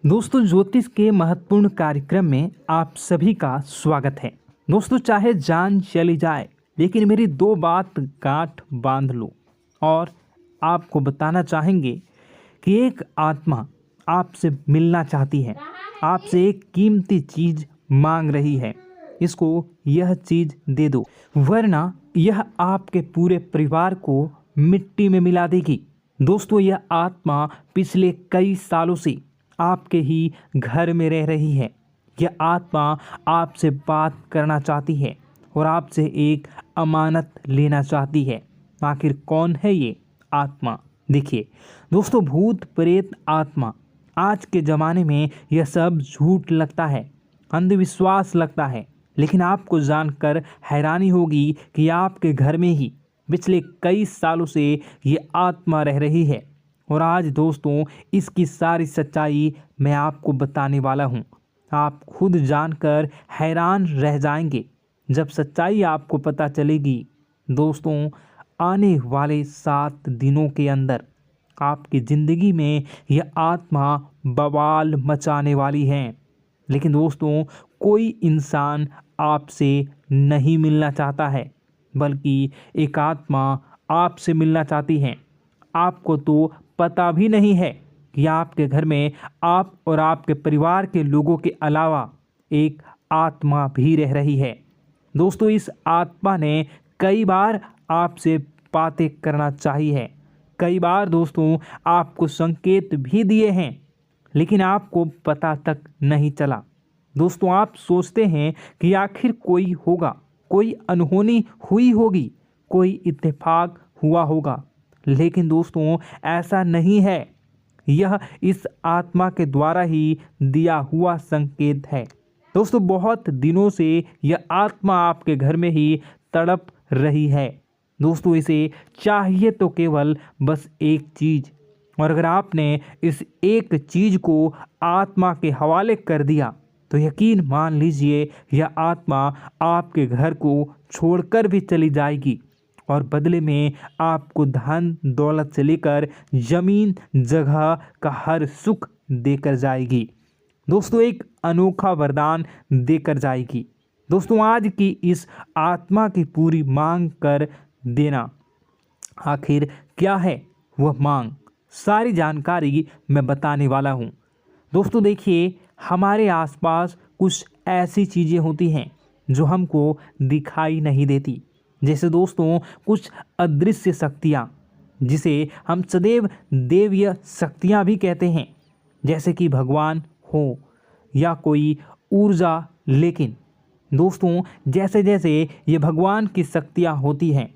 दोस्तों, ज्योतिष के महत्वपूर्ण कार्यक्रम में आप सभी का स्वागत है। दोस्तों, चाहे जान चली जाए लेकिन मेरी दो बात गांठ बांध लो। और आपको बताना चाहेंगे कि एक आत्मा आपसे मिलना चाहती है, आपसे एक कीमती चीज मांग रही है। इसको यह चीज दे दो, वरना यह आपके पूरे परिवार को मिट्टी में मिला देगी। दोस्तों, यह आत्मा पिछले कई सालों से आपके ही घर में रह रही है। यह आत्मा आपसे बात करना चाहती है और आपसे एक अमानत लेना चाहती है। आखिर कौन है ये आत्मा? देखिए दोस्तों, भूत प्रेत आत्मा, आज के ज़माने में यह सब झूठ लगता है, अंधविश्वास लगता है, लेकिन आपको जानकर हैरानी होगी कि आपके घर में ही पिछले कई सालों से ये आत्मा रह रही है। और आज दोस्तों, इसकी सारी सच्चाई मैं आपको बताने वाला हूँ। आप खुद जानकर हैरान रह जाएंगे जब सच्चाई आपको पता चलेगी। दोस्तों, आने वाले 7 दिनों के अंदर आपकी ज़िंदगी में यह आत्मा बवाल मचाने वाली है। लेकिन दोस्तों, कोई इंसान आपसे नहीं मिलना चाहता है, बल्कि एक आत्मा आपसे मिलना चाहती है। आपको तो पता भी नहीं है कि आपके घर में आप और आपके परिवार के लोगों के अलावा एक आत्मा भी रह रही है। दोस्तों, इस आत्मा ने कई बार आपसे बातें करना चाहिए है, कई बार दोस्तों आपको संकेत भी दिए हैं, लेकिन आपको पता तक नहीं चला। दोस्तों, आप सोचते हैं कि आखिर कोई होगा, कोई अनहोनी हुई होगी, कोई इत्तेफाक हुआ होगा, लेकिन दोस्तों ऐसा नहीं है। यह इस आत्मा के द्वारा ही दिया हुआ संकेत है। दोस्तों, बहुत दिनों से यह आत्मा आपके घर में ही तड़प रही है। दोस्तों, इसे चाहिए तो केवल बस एक चीज़, और अगर आपने इस एक चीज़ को आत्मा के हवाले कर दिया तो यकीन मान लीजिए यह आत्मा आपके घर को छोड़कर भी चली जाएगी और बदले में आपको धन दौलत से लेकर जमीन जगह का हर सुख देकर जाएगी। दोस्तों, एक अनोखा वरदान देकर जाएगी। दोस्तों, आज की इस आत्मा की पूरी मांग कर देना। आखिर क्या है वह मांग? सारी जानकारी मैं बताने वाला हूँ। दोस्तों देखिए, हमारे आसपास कुछ ऐसी चीज़ें होती हैं जो हमको दिखाई नहीं देती। जैसे दोस्तों कुछ अदृश्य शक्तियाँ, जिसे हम सदैव देवीय शक्तियाँ भी कहते हैं, जैसे कि भगवान हो या कोई ऊर्जा। लेकिन दोस्तों, जैसे जैसे ये भगवान की शक्तियाँ होती हैं,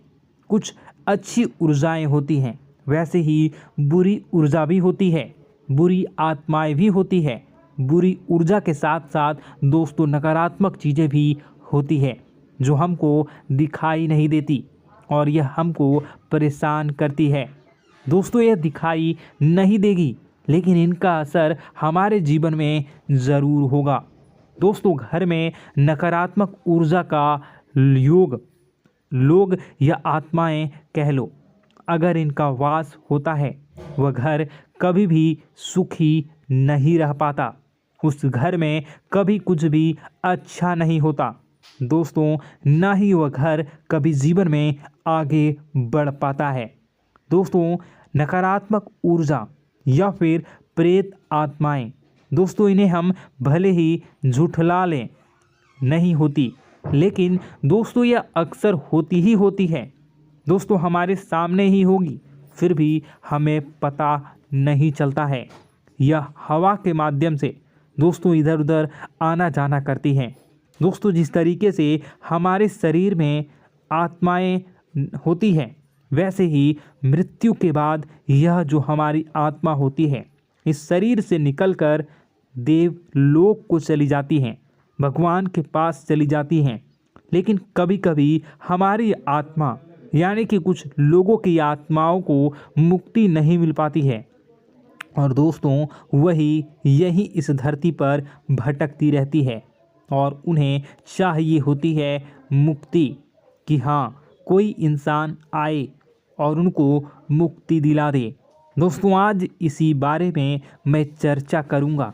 कुछ अच्छी ऊर्जाएं होती हैं, वैसे ही बुरी ऊर्जा भी होती है, बुरी आत्माएं भी होती है। बुरी ऊर्जा के साथ साथ दोस्तों नकारात्मक चीज़ें भी होती है जो हमको दिखाई नहीं देती और यह हमको परेशान करती है। दोस्तों, यह दिखाई नहीं देगी, लेकिन इनका असर हमारे जीवन में ज़रूर होगा। दोस्तों, घर में नकारात्मक ऊर्जा का योग, लोग या आत्माएं कह लो, अगर इनका वास होता है, वह घर कभी भी सुखी नहीं रह पाता। उस घर में कभी कुछ भी अच्छा नहीं होता। दोस्तों, ना ही वह घर कभी जीवन में आगे बढ़ पाता है। दोस्तों, नकारात्मक ऊर्जा या फिर प्रेत आत्माएं, दोस्तों इन्हें हम भले ही झुठला लें, नहीं होती, लेकिन दोस्तों यह अक्सर होती ही होती है। दोस्तों, हमारे सामने ही होगी, फिर भी हमें पता नहीं चलता है। यह हवा के माध्यम से दोस्तों इधर उधर आना जाना करती हैं। दोस्तों, जिस तरीके से हमारे शरीर में आत्माएं होती हैं, वैसे ही मृत्यु के बाद यह जो हमारी आत्मा होती है, इस शरीर से निकलकर देवलोक को चली जाती हैं, भगवान के पास चली जाती हैं। लेकिन कभी कभी हमारी आत्मा, यानी कि कुछ लोगों की आत्माओं को मुक्ति नहीं मिल पाती है, और दोस्तों वही यही इस धरती पर भटकती रहती है और उन्हें चाहिए होती है मुक्ति, कि हाँ कोई इंसान आए और उनको मुक्ति दिला दे। दोस्तों, आज इसी बारे में मैं चर्चा करूँगा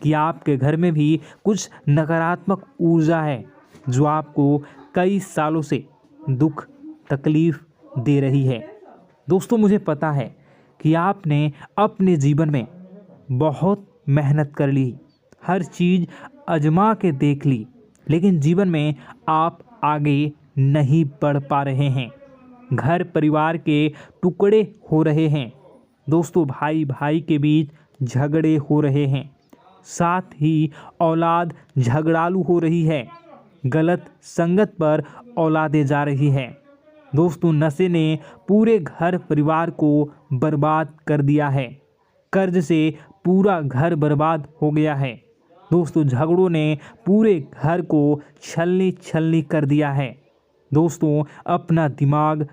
कि आपके घर में भी कुछ नकारात्मक ऊर्जा है जो आपको कई सालों से दुख तकलीफ दे रही है। दोस्तों, मुझे पता है कि आपने अपने जीवन में बहुत मेहनत कर ली, हर चीज़ आजमा के देख ली, लेकिन जीवन में आप आगे नहीं बढ़ पा रहे हैं। घर परिवार के टुकड़े हो रहे हैं। दोस्तों, भाई भाई के बीच झगड़े हो रहे हैं। साथ ही औलाद झगड़ालू हो रही है। गलत संगत पर औलादें जा रही है। दोस्तों, नशे ने पूरे घर परिवार को बर्बाद कर दिया है। कर्ज से पूरा घर बर्बाद हो गया है। दोस्तों, झगड़ों ने पूरे घर को छलनी छलनी कर दिया है। दोस्तों, अपना दिमाग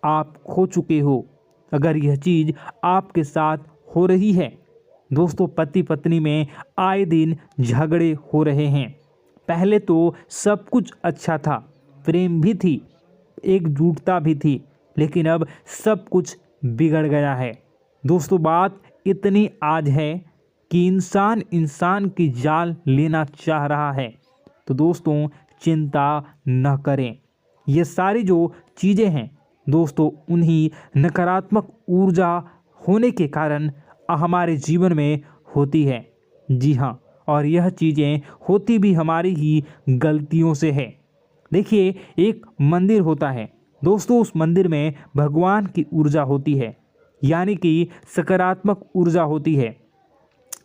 आप खो चुके हो अगर यह चीज़ आपके साथ हो रही है। दोस्तों, पति पत्नी में आए दिन झगड़े हो रहे हैं। पहले तो सब कुछ अच्छा था, प्रेम भी थी, एकजुटता भी थी, लेकिन अब सब कुछ बिगड़ गया है। दोस्तों, बात इतनी आज है कि इंसान इंसान की जान लेना चाह रहा है। तो दोस्तों, चिंता न करें। ये सारी जो चीज़ें हैं दोस्तों, उन्हीं नकारात्मक ऊर्जा होने के कारण हमारे जीवन में होती है। जी हाँ, और यह चीज़ें होती भी हमारी ही गलतियों से है। देखिए, एक मंदिर होता है दोस्तों, उस मंदिर में भगवान की ऊर्जा होती है, यानी कि सकारात्मक ऊर्जा होती है।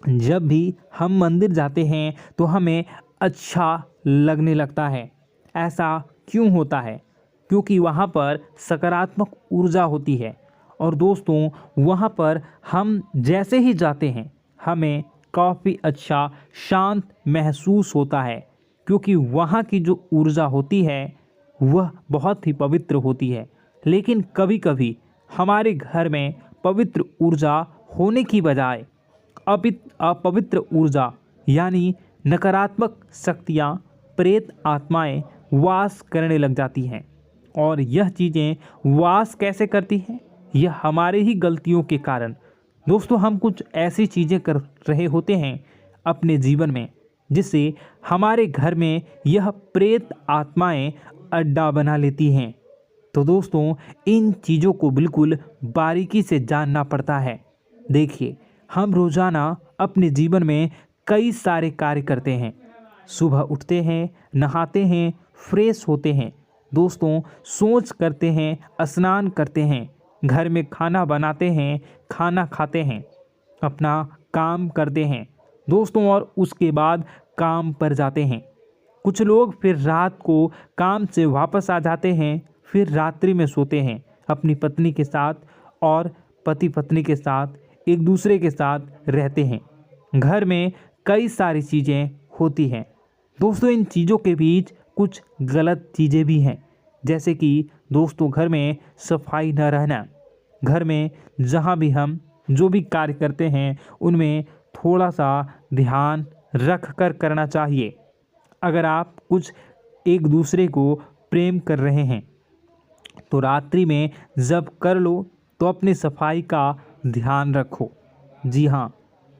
जब भी हम मंदिर जाते हैं तो हमें अच्छा लगने लगता है। ऐसा क्यों होता है? क्योंकि वहाँ पर सकारात्मक ऊर्जा होती है। और दोस्तों, वहाँ पर हम जैसे ही जाते हैं हमें काफ़ी अच्छा शांत महसूस होता है, क्योंकि वहाँ की जो ऊर्जा होती है वह बहुत ही पवित्र होती है। लेकिन कभी कभी हमारे घर में पवित्र ऊर्जा होने की बजाय अपवित्र ऊर्जा यानी नकारात्मक शक्तियाँ, प्रेत आत्माएं वास करने लग जाती हैं। और यह चीज़ें वास कैसे करती हैं? यह हमारे ही गलतियों के कारण। दोस्तों, हम कुछ ऐसी चीज़ें कर रहे होते हैं अपने जीवन में जिससे हमारे घर में यह प्रेत आत्माएं अड्डा बना लेती हैं। तो दोस्तों, इन चीज़ों को बिल्कुल बारीकी से जानना पड़ता है। देखिए, हम रोज़ाना अपने जीवन में कई सारे कार्य करते हैं। सुबह उठते हैं, नहाते हैं, फ्रेश होते हैं। दोस्तों, सोच करते हैं, स्नान करते हैं, घर में खाना बनाते हैं, खाना खाते हैं, अपना काम करते हैं दोस्तों, और उसके बाद काम पर जाते हैं। कुछ लोग फिर रात को काम से वापस आ जाते हैं, फिर रात्रि में सोते हैं अपनी पत्नी के साथ, और पति पत्नी के साथ एक दूसरे के साथ रहते हैं। घर में कई सारी चीज़ें होती हैं दोस्तों। इन चीज़ों के बीच कुछ गलत चीज़ें भी हैं, जैसे कि दोस्तों, घर में सफाई न रहना। घर में जहाँ भी हम जो भी कार्य करते हैं उनमें थोड़ा सा ध्यान रख कर करना चाहिए। अगर आप कुछ एक दूसरे को प्रेम कर रहे हैं तो रात्रि में जब कर लो तो अपनी सफाई का ध्यान रखो। जी हाँ,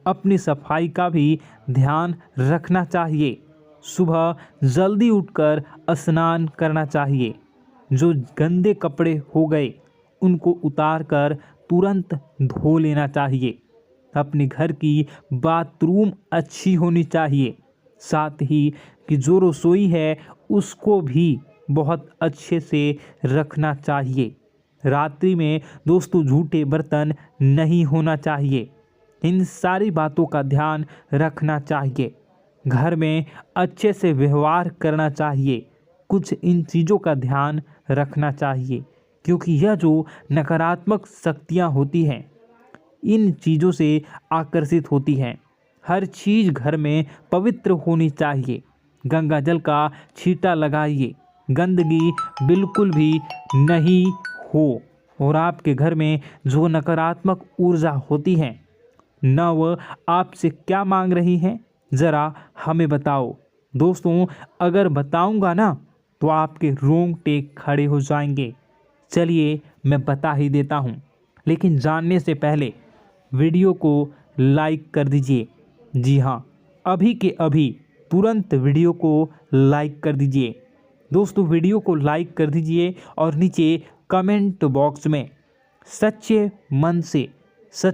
अपनी सफाई का भी ध्यान रखना चाहिए। सुबह जल्दी उठकर स्नान करना चाहिए। जो गंदे कपड़े हो गए उनको उतार कर तुरंत धो लेना चाहिए। अपने घर की बाथरूम अच्छी होनी चाहिए। साथ ही कि जो रसोई है उसको भी बहुत अच्छे से रखना चाहिए। रात्रि में दोस्तों, झूठे बर्तन नहीं होना चाहिए। इन सारी बातों का ध्यान रखना चाहिए। घर में अच्छे से व्यवहार करना चाहिए। कुछ इन चीज़ों का ध्यान रखना चाहिए, क्योंकि यह जो नकारात्मक शक्तियाँ होती हैं इन चीज़ों से आकर्षित होती हैं। हर चीज़ घर में पवित्र होनी चाहिए। गंगा जल का छींटा लगाइए, गंदगी बिल्कुल भी नहीं हो। और आपके घर में जो नकारात्मक ऊर्जा होती है न वह आपसे क्या मांग रही हैं, ज़रा हमें बताओ। दोस्तों, अगर बताऊंगा ना तो आपके रोंगटे खड़े हो जाएंगे। चलिए, मैं बता ही देता हूँ, लेकिन जानने से पहले वीडियो को लाइक कर दीजिए। जी हाँ, अभी के अभी तुरंत वीडियो को लाइक कर दीजिए। दोस्तों वीडियो को लाइक कर दीजिए और नीचे कमेंट बॉक्स में सच्चे मन से सच